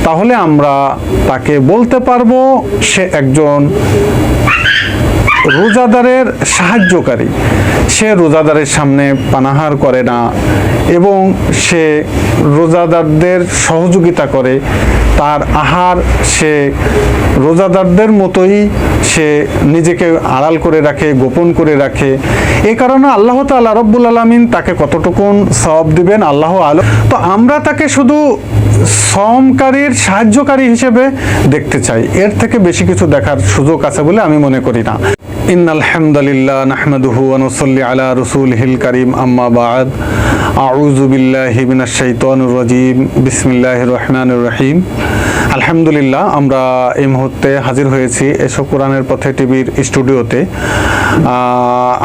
তাহলে আমরা তাকে বলতে পারবো সে একজন রোজাদারের সাহায্যকারী। সে রোজাদারের সামনে পানাহার করে না এবং সে রোজাদারদের সহযোগিতা করে, তার আহার সে রোজাদারদের মতোই সে নিজেকে আড়াল করে রাখে, গোপন করে রাখে। এই কারণে আল্লাহ তাআলা রব্বুল আলামিন তাকে কতটুকুন সওয়াব দিবেন আল্লাহ আলম। তো আমরা তাকে শুধু সমকারীর সাহায্যকারী হিসেবে দেখতে চাই, এর থেকে বেশি কিছু দেখার সুযোগ আছে বলে আমি মনে করি না। ইন্নাল হামদুলিল্লাহ নাহমাদুহু ওয়া নুসাল্লি আলা রাসূলিহিল কারীম, আম্মা বা'দ। আউযু বিল্লাহি মিনাশ শাইতানির রাজীম, বিসমিল্লাহির রহমানির রহিম। আলহামদুলিল্লাহ, আমরা এই মুহূর্তে হাজির হয়েছি এসো কোরআনের পথে টিভির স্টুডিওতে।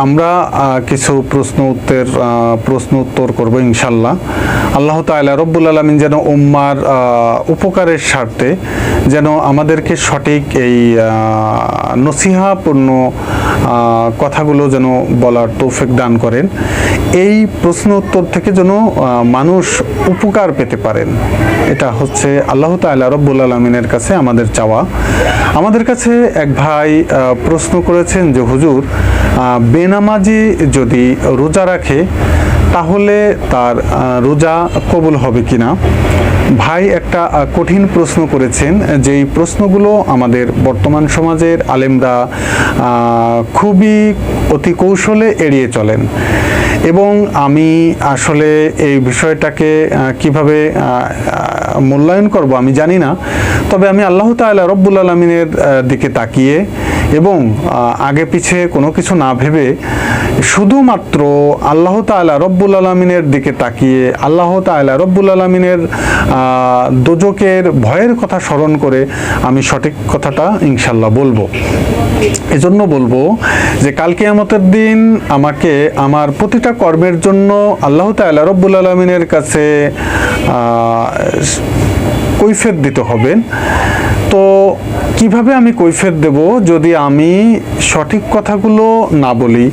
আমরা কিছু প্রশ্ন উত্তর করব ইনশাল্লাহ। আল্লাহ তাআলা রব্বুল আলামিন যেন উম্মার উপকারের স্বার্থে যেন আমাদেরকে সঠিক এই নসিহাপূর্ণ কথাগুলো যেন বলার তৌফিক দান করেন। এই প্রশ্ন উত্তর থেকে যেন মানুষ উপকার পেতে পারেন, এটা হচ্ছে আল্লাহ তাআলা রব্বুল আলামিনের কাছে আমাদের চাওয়া। আমাদের কাছে এক ভাই প্রশ্ন করেছেন যে হুজুর, বেনামাজি যদি রোজা রাখে তাহলে তার রোজা কবুল হবে কিনা। ভাই একটা কঠিন প্রশ্ন করেছেন, যেই প্রশ্নগুলো আমাদের বর্তমান সমাজের আলেমরা খুবই অতি কৌশলে এড়িয়ে চলেন এবং আমি আসলে এই বিষয়টাকে কিভাবে মূল্যায়ন করব আমি জানি না। তবে আমি আল্লাহ তাআলা রব্বুল আলামিনের দিকে তাকিয়ে এবং আগে পিছে কোনো কিছু না ভেবে শুধুমাত্র আল্লাহ তাআলা রব্বুল আলামিনের দিকে তাকিয়ে আল্লাহ তাআলা রব্বুল আলামিনের দোজখের ভয়ের কথা স্মরণ করে আমি সঠিক কথাটা ইনশাল্লাহ বলবো। এজন্য বলবো যে কাল কিয়ামতের দিন আমাকে আমার প্রতিটা কর্মের জন্য আল্লাহ তাআলা রব্বুল আলামিনের কাছে কৈফিয়ত দিতে হবে। তো কিভাবে আমি কৈফিয়ত দেব? যদি আমি সঠিক কথাগুলো না বলি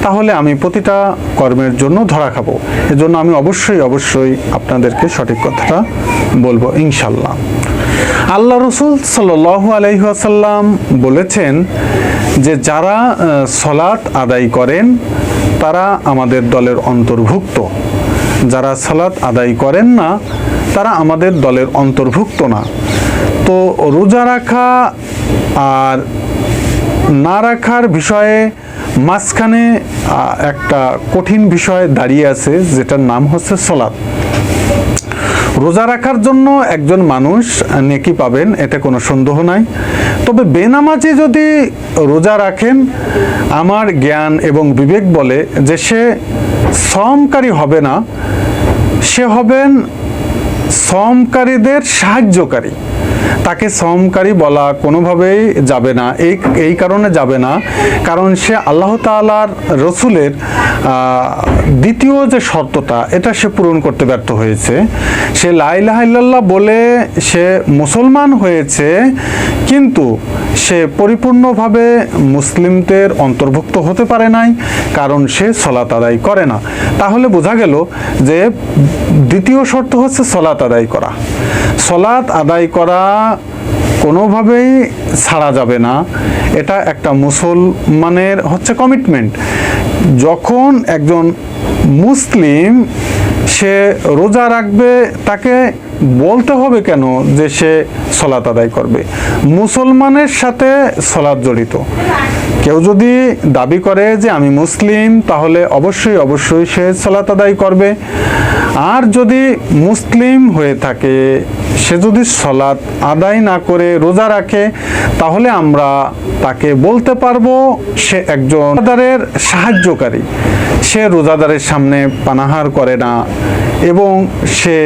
তাহলে আমি প্রতিটা কর্মের জন্য ধরা খাবো। এজন্য আমি অবশ্যই আপনাদেরকে সঠিক কথাটা বলবো ইনশাল্লাহ। আল্লাহ রাসূল সাল্লাল্লাহু আলাইহি ওয়াসাল্লাম বলেছেন যে যারা সালাত আদায় করেন তারা আমাদের দলের অন্তর্ভুক্ত, যারা সালাত আদায় করেন না তারা আমাদের দলের অন্তর্ভুক্ত না। তো রোজা রাখা আর না রাখার বিষয়ে মাঝখানে একটা কঠিন বিষয় দাঁড়িয়ে আছে, যেটার নাম হচ্ছে সালাত। রোজা রাখার জন্য একজন মানুষ নেকি পাবেন, এতে কোনো সন্দেহ নাই। তবে বেনামাজি যদি রোজা রাখেন, আমার জ্ঞান এবং বিবেক বলে যে সে সমকারী হবে না, সে হবেন সমকারীদের সাহায্যকারী। তাকে সমকারী বলা কোনোভাবেই যাবে না। এই কারণে যাবে না কারণ সে আল্লাহ তাআলার রসুলের দ্বিতীয় যে শর্তটা এটা সে পূরণ করতে ব্যর্থ হয়েছে। সে লা ইলাহা ইল্লাল্লাহ বলে সে মুসলমান হয়েছে, কিন্তু সে পরিপূর্ণভাবে মুসলিমদের অন্তর্ভুক্ত হতে পারে নাই, কারণ সে সালাত আদায় করে না। তাহলে বোঝা গেল যে দ্বিতীয় শর্ত হচ্ছে সালাত আদায় করা। সালাত আদায় করা কোনোভাবেই ছাড়া যাবে না, এটা একটা মুসলমানের হচ্ছে কমিটমেন্ট। যখন একজন মুসলিম সে রোজা রাখবে, তাকে বলতে হবে কেন যে সে সালাত আদায় করবে? মুসলমানের সাথে সালাত জড়িত। কেউ যদি দাবি করে যে আমি মুসলিম, তাহলে অবশ্যই সে সালাত আদায় করবে। আর যদি মুসলিম হয়ে থাকে, সে যদি সালাত আদায় না করে রোজা রাখে, তাহলে আমরা তাকে বলতে পারবো সে একজন রোজাদারের সাহায্যকারী। সে রোজাদারের সামনে পানাহার করে না এবং সে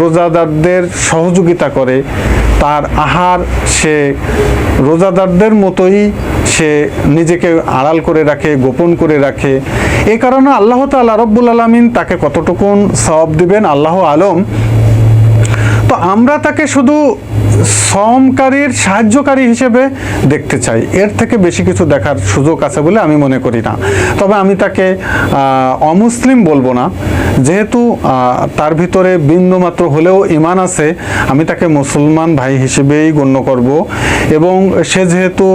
রোজাদারদের সহযোগিতা করে, তার আহার সে রোজাদারদের মতোই সে নিজেকে আড়াল করে রাখে, গোপন করে রাখে। এই কারণে আল্লাহ তাআলা রব্বুল আলামিন তাকে কতটুকুন সওয়াব দিবেন আল্লাহ আলম। তো আমরা তাকে শুধু শ্রমকারীর সাহায্যকারী হিসেবে দেখতে চাই। এর থেকে বেশি কিছু দেখার সুযোগ আছে বলে আমি মনে করি না। তবে আমি তাকে অমুসলিম বলবো না, যেহেতু তার ভিতরে বিন্দুমাত্র হলেও ঈমান আছে, আমি তাকে মুসলমান ভাই হিসেবেই গণ্য করব। এবং সে যেহেতু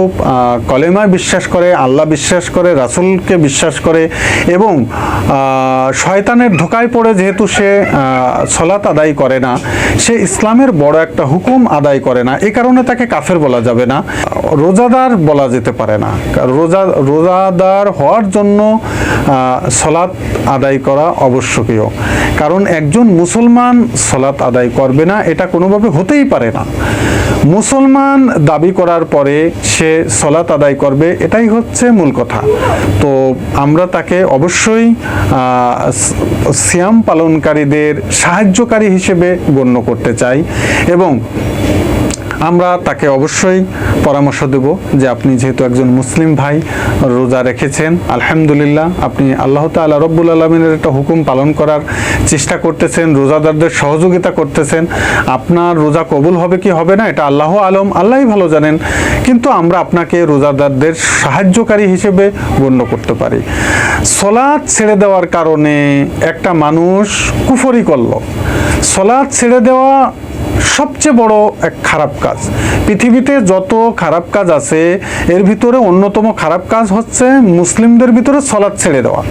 কলেমায় বিশ্বাস করে, আল্লাহ বিশ্বাস করে, রাসূলকে বিশ্বাস করে, এবং শয়তানের ধোকায় পড়ে যেহেতু সে সলাত আদায় করে না, সে ইসলামের বড় একটা হুকুম আদায় করে না, এই কারণে তাকে কাফের বলা যাবে না, রোজাদার বলা যেতে পারে না। রোজাদার হওয়ার জন্য সলাত আদায় করা আবশ্যকীয়, কারণ একজন মুসলমান সলাত আদায় করবে না এটা কোনোভাবে হতেই পারে না। মুসলমান দাবি করার পরে সে সলাত আদায় করবে, এটাই হচ্ছে মূল কথা। তো আমরা তাকে অবশ্যই সিয়াম পালনকারীদের সাহায্যকারী হিসেবে গণ্য করতে চাই, এবং আমরা তাকে অবশ্যই পরামর্শ দেব যে আপনি যেহেতু একজন মুসলিম ভাই, রোজা রেখেছেন, আলহামদুলিল্লাহ, আপনি আল্লাহ তাআলা রব্বুল আলামিনের একটা হুকুম পালন করার চেষ্টা করতেছেন, রোজাদারদের সহযোগিতা করতেছেন। আপনার রোজা কবুল হবে কি হবে না এটা আল্লাহ আলম, আল্লাহই ভালো জানেন, কিন্তু আমরা আপনাকে রোজাদারদের সাহায্যকারী হিসেবে গণ্য করতে পারি। সলাৎ ছেড়ে দেওয়ার কারণে একটা মানুষ কুফরি করলো। সলাৎ ছেড়ে দেওয়া সবচেয়ে বড় এক খারাপ কাজ। পৃথিবীতে যত খারাপ কাজ আছে এর ভিতরে অন্যতম খারাপ কাজ হচ্ছে মুসলিমদের ভিতরে সলাৎ ছেড়ে দেওয়া।